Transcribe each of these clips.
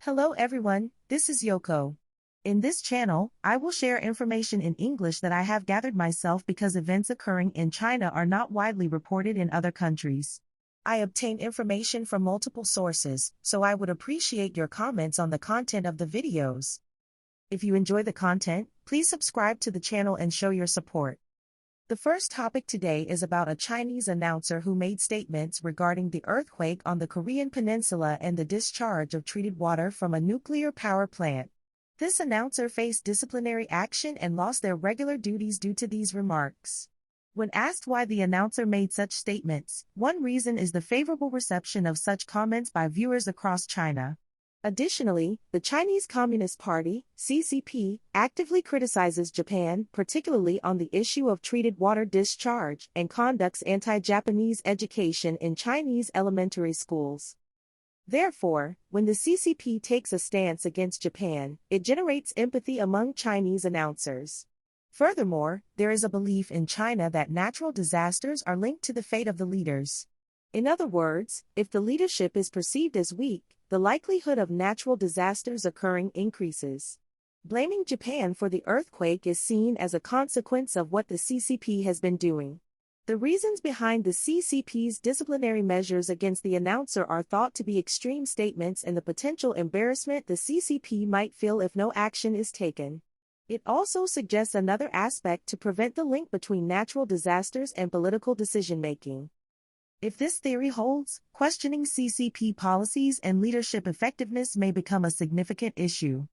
Hello everyone, this is Yoko. In this channel, I will share information in English that I have gathered myself because events occurring in China are not widely reported in other countries. I obtain information from multiple sources, so I would appreciate your comments on the content of the videos. If you enjoy the content, please subscribe to the channel and show your support. The first topic today is about a Chinese announcer who made statements regarding the earthquake on the Korean peninsula and the discharge of treated water from a nuclear power plant. This announcer faced disciplinary action and lost their regular duties due to these remarks. When asked why the announcer made such statements, one reason is the favorable reception of such comments by viewers across China. Additionally, the Chinese Communist Party, CCP, actively criticizes Japan, particularly on the issue of treated water discharge, and conducts anti-Japanese education in Chinese elementary schools. Therefore, when the CCP takes a stance against Japan, it generates empathy among Chinese announcers. Furthermore, there is a belief in China that natural disasters are linked to the fate of the leaders. In other words, if the leadership is perceived as weak, the likelihood of natural disasters occurring increases. Blaming Japan for the earthquake is seen as a consequence of what the CCP has been doing. The reasons behind the CCP's disciplinary measures against the announcer are thought to be extreme statements and the potential embarrassment the CCP might feel if no action is taken. It also suggests another aspect to prevent the link between natural disasters and political decision-making. If this theory holds, questioning CCP policies and leadership effectiveness may become a significant issue.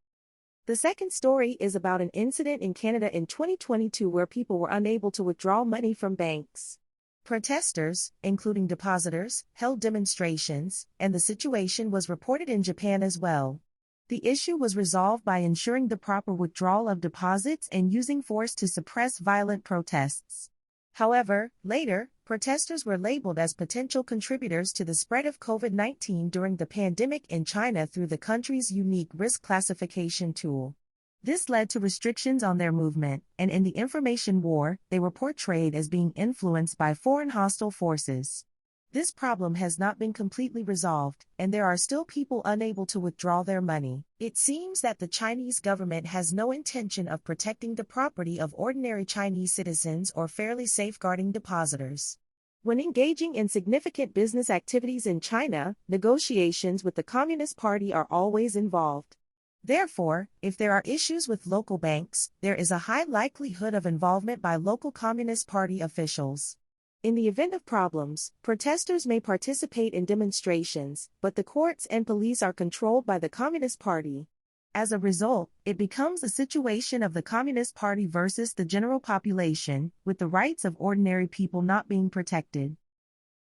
The second story is about an incident in Canada in 2022 where people were unable to withdraw money from banks. Protesters, including depositors, held demonstrations, and the situation was reported in Japan as well. The issue was resolved by ensuring the proper withdrawal of deposits and using force to suppress violent protests. However, later, protesters were labeled as potential contributors to the spread of COVID-19 during the pandemic in China through the country's unique risk classification tool. This led to restrictions on their movement, and in the information war, they were portrayed as being influenced by foreign hostile forces. This problem has not been completely resolved, and there are still people unable to withdraw their money. It seems that the Chinese government has no intention of protecting the property of ordinary Chinese citizens or fairly safeguarding depositors. When engaging in significant business activities in China, negotiations with the Communist Party are always involved. Therefore, if there are issues with local banks, there is a high likelihood of involvement by local Communist Party officials. In the event of problems, protesters may participate in demonstrations, but the courts and police are controlled by the Communist Party. As a result, it becomes a situation of the Communist Party versus the general population, with the rights of ordinary people not being protected.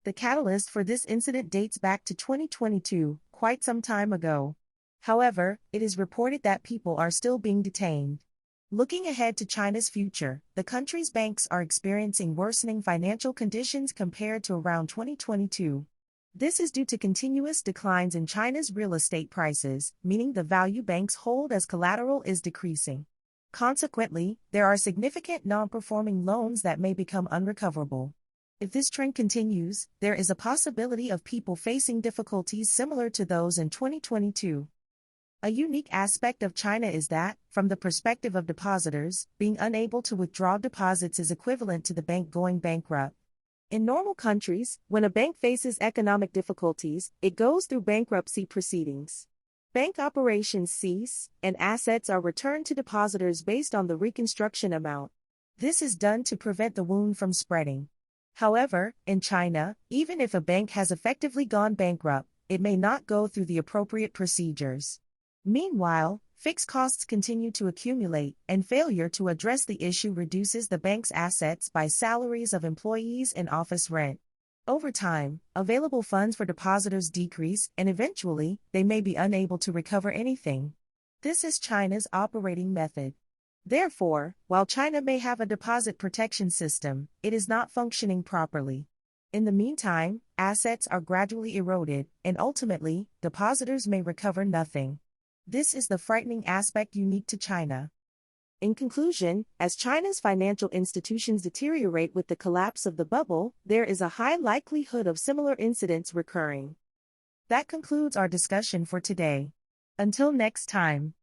The catalyst for this incident dates back to 2022, quite some time ago. However, it is reported that people are still being detained. Looking ahead to China's future, the country's banks are experiencing worsening financial conditions compared to around 2022. This is due to continuous declines in China's real estate prices, meaning the value banks hold as collateral is decreasing. Consequently, there are significant non-performing loans that may become unrecoverable. If this trend continues, there is a possibility of people facing difficulties similar to those in 2022. A unique aspect of China is that, from the perspective of depositors, being unable to withdraw deposits is equivalent to the bank going bankrupt. In normal countries, when a bank faces economic difficulties, it goes through bankruptcy proceedings. Bank operations cease, and assets are returned to depositors based on the reconstruction amount. This is done to prevent the wound from spreading. However, in China, even if a bank has effectively gone bankrupt, it may not go through the appropriate procedures. Meanwhile, fixed costs continue to accumulate, and failure to address the issue reduces the bank's assets by salaries of employees and office rent. Over time, available funds for depositors decrease, and eventually, they may be unable to recover anything. This is China's operating method. Therefore, while China may have a deposit protection system, it is not functioning properly. In the meantime, assets are gradually eroded, and ultimately, depositors may recover nothing. This is the frightening aspect unique to China. In conclusion, as China's financial institutions deteriorate with the collapse of the bubble, there is a high likelihood of similar incidents recurring. That concludes our discussion for today. Until next time.